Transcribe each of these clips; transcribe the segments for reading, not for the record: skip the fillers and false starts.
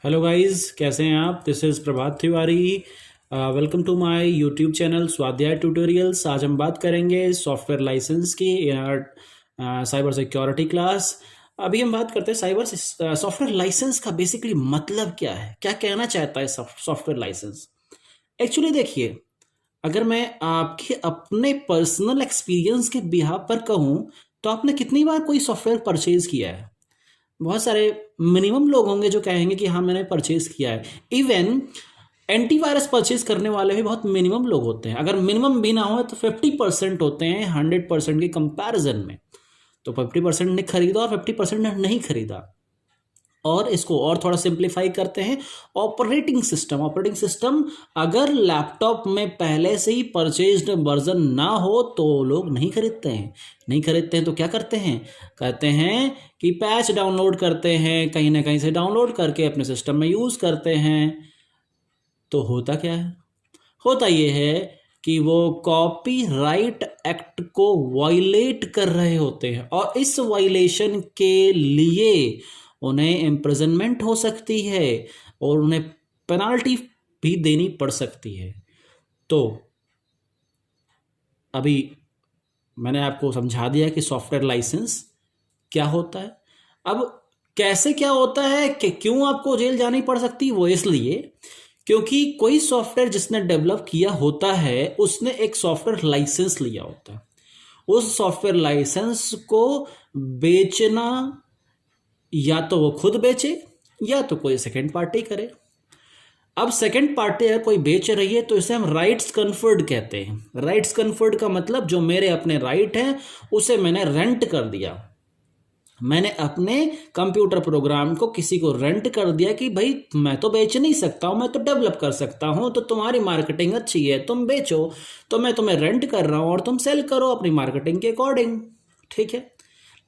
Hello guys, कैसे हैं आप? This is Prabhat Tiwari. Welcome to my YouTube channel Swadhyay tutorials. आज हम बात करेंगे सॉफ्टवेयर लाइसेंस की in our cyber security class. अभी हम बात करते हैं सॉफ्टवेयर लाइसेंस का बेसिकली मतलब क्या है, क्या कहना चाहता है सॉफ्टवेयर लाइसेंस। एक्चुअली देखिए, अगर मैं आपके अपने पर्सनल एक्सपीरियंस के बिहाफ पर कहूँ तो आपने कितनी बार कोई सॉफ्टवेयर परचेज किया है? बहुत सारे मिनिमम लोग होंगे जो कहेंगे कि हाँ, मैंने परचेज किया है। इवन एंटीवायरस परचेज करने वाले भी बहुत मिनिमम लोग होते हैं। अगर मिनिमम भी ना हो तो 50% होते हैं 100% के कंपैरिजन में। तो 50% ने खरीदा और 50% ने नहीं खरीदा। और इसको और थोड़ा सिंप्लीफाई करते हैं। ऑपरेटिंग सिस्टम अगर लैपटॉप में पहले से ही परचेज्ड वर्जन ना हो तो लोग नहीं खरीदते हैं तो क्या करते हैं? कहते हैं कि पैच डाउनलोड करते हैं, कहीं ना कहीं से डाउनलोड करके अपने सिस्टम में यूज़ करते हैं। तो होता क्या है? होता ये है कि वो कॉपीराइट एक्ट को वायलेट कर रहे होते हैं और इस वायलेशन के लिए उन्हें इम्प्रिजनमेंट हो सकती है और उन्हें पेनाल्टी भी देनी पड़ सकती है। तो अभी मैंने आपको समझा दिया कि सॉफ्टवेयर लाइसेंस क्या होता है। अब कैसे क्या होता है कि क्यों आपको जेल जानी पड़ सकती है, वो इसलिए क्योंकि कोई सॉफ्टवेयर जिसने डेवलप किया होता है उसने एक सॉफ्टवेयर लाइसेंस लिया होता है। उस सॉफ्टवेयर लाइसेंस को बेचना या तो वो खुद बेचे या तो कोई सेकेंड पार्टी करे। अब सेकेंड पार्टी अगर कोई बेच रही है तो इसे हम राइट्स कन्फर्ड कहते हैं। राइट्स कन्फर्ड का मतलब जो मेरे अपने राइट हैं उसे मैंने रेंट कर दिया। मैंने अपने कंप्यूटर प्रोग्राम को किसी को रेंट कर दिया कि भाई मैं तो बेच नहीं सकता हूँ, मैं तो डेवलप कर सकता हूँ, तो तुम्हारी मार्केटिंग अच्छी है, तुम बेचो। तो मैं तुम्हें रेंट कर रहा हूँ और तुम सेल करो अपनी मार्केटिंग के अकॉर्डिंग। ठीक है।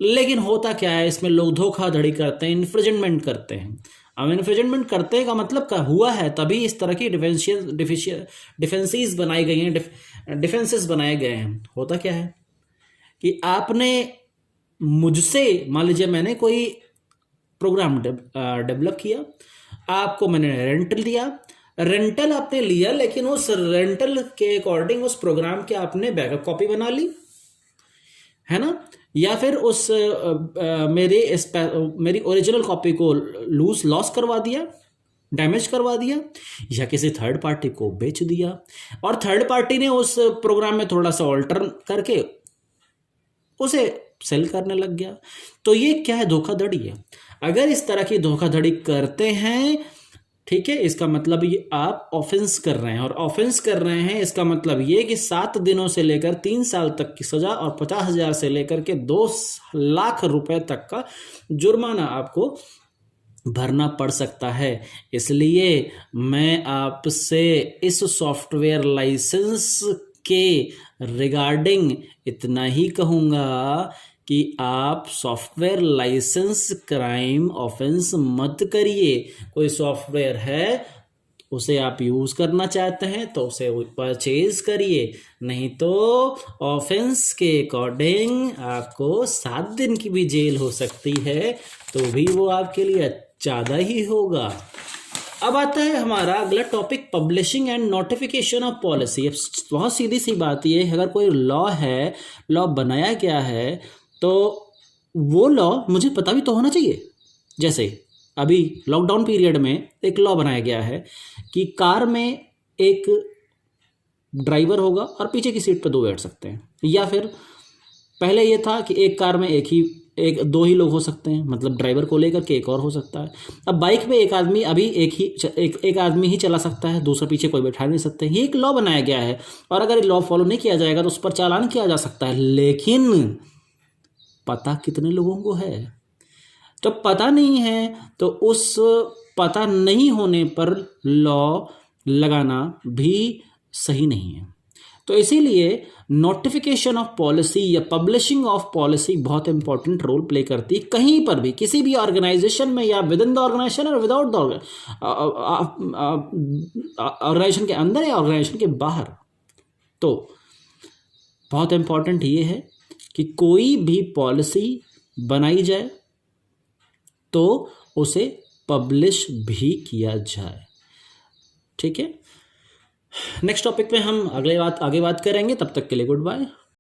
लेकिन होता क्या है, इसमें लोग धोखाधड़ी करते हैं, इन्फ्रिजमेंट करते हैं। अब इन्फ्रिजमेंट करते का मतलब क्या हुआ है, तभी इस तरह की डिफेंसेस बनाई गई हैं, डिफेंसेस बनाए गए हैं। होता क्या है कि आपने मुझसे, मान लीजिए मैंने कोई प्रोग्राम डेवलप किया, आपको मैंने रेंट दिया। रेंटल आपने लिया लेकिन उस रेंटल के अकॉर्डिंग उस प्रोग्राम के आपने बैकअप कॉपी बना ली, है ना? या फिर उस मेरी ओरिजिनल कॉपी को लॉस करवा दिया, डैमेज करवा दिया, या किसी थर्ड पार्टी को बेच दिया और थर्ड पार्टी ने उस प्रोग्राम में थोड़ा सा ऑल्टर करके उसे सेल करने लग गया। तो ये क्या है? धोखाधड़ी है। अगर इस तरह की धोखाधड़ी करते हैं, ठीक है, इसका मतलब ये आप ऑफेंस कर रहे हैं। और ऑफेंस कर रहे हैं इसका मतलब ये कि 7 दिनों से लेकर 3 साल तक की सजा और 50,000 से लेकर के 2 लाख रुपए तक का जुर्माना आपको भरना पड़ सकता है। इसलिए मैं आपसे इस सॉफ्टवेयर लाइसेंस के रिगार्डिंग इतना ही कहूँगा कि आप सॉफ्टवेयर लाइसेंस क्राइम ऑफेंस मत करिए। कोई सॉफ्टवेयर है उसे आप यूज़ करना चाहते हैं तो उसे परचेज करिए, नहीं तो ऑफेंस के अकॉर्डिंग आपको 7 दिन की भी जेल हो सकती है, तो भी वो आपके लिए ज़्यादा ही होगा। अब आता है हमारा अगला topic, publishing and notification of policy. अब बहुत सीधी सी बात ये है, अगर कोई लॉ है, लॉ बनाया गया है, तो वो लॉ मुझे पता भी तो होना चाहिए। जैसे अभी लॉकडाउन पीरियड में एक लॉ बनाया गया है कि कार में एक ड्राइवर होगा और पीछे की सीट पर 2 बैठ सकते हैं। या फिर पहले ये था कि एक कार में एक 2 ही लोग हो सकते हैं, मतलब ड्राइवर को लेकर के एक और हो सकता है। अब बाइक में एक आदमी अभी एक आदमी ही चला सकता है, दूसरा पीछे कोई बैठा नहीं सकते। ये एक लॉ बनाया गया है और अगर लॉ फॉलो नहीं किया जाएगा तो उस पर चालान किया जा सकता है। लेकिन पता कितने लोगों को है? जब पता नहीं है तो उस पता नहीं होने पर लॉ लगाना भी सही नहीं है। तो इसीलिए नोटिफिकेशन ऑफ पॉलिसी या पब्लिशिंग ऑफ पॉलिसी बहुत इंपॉर्टेंट रोल प्ले करती है, कहीं पर भी, किसी भी ऑर्गेनाइजेशन में, या विद इन द ऑर्गेनाइजेशन और विदाउट द ऑर्गेनाइजेशन के अंदर या ऑर्गेनाइजेशन के बाहर। तो बहुत इंपॉर्टेंट ये है कि कोई भी पॉलिसी बनाई जाए तो उसे पब्लिश भी किया जाए। ठीक है, नेक्स्ट टॉपिक पे हम आगे बात करेंगे। तब तक के लिए गुड बाय।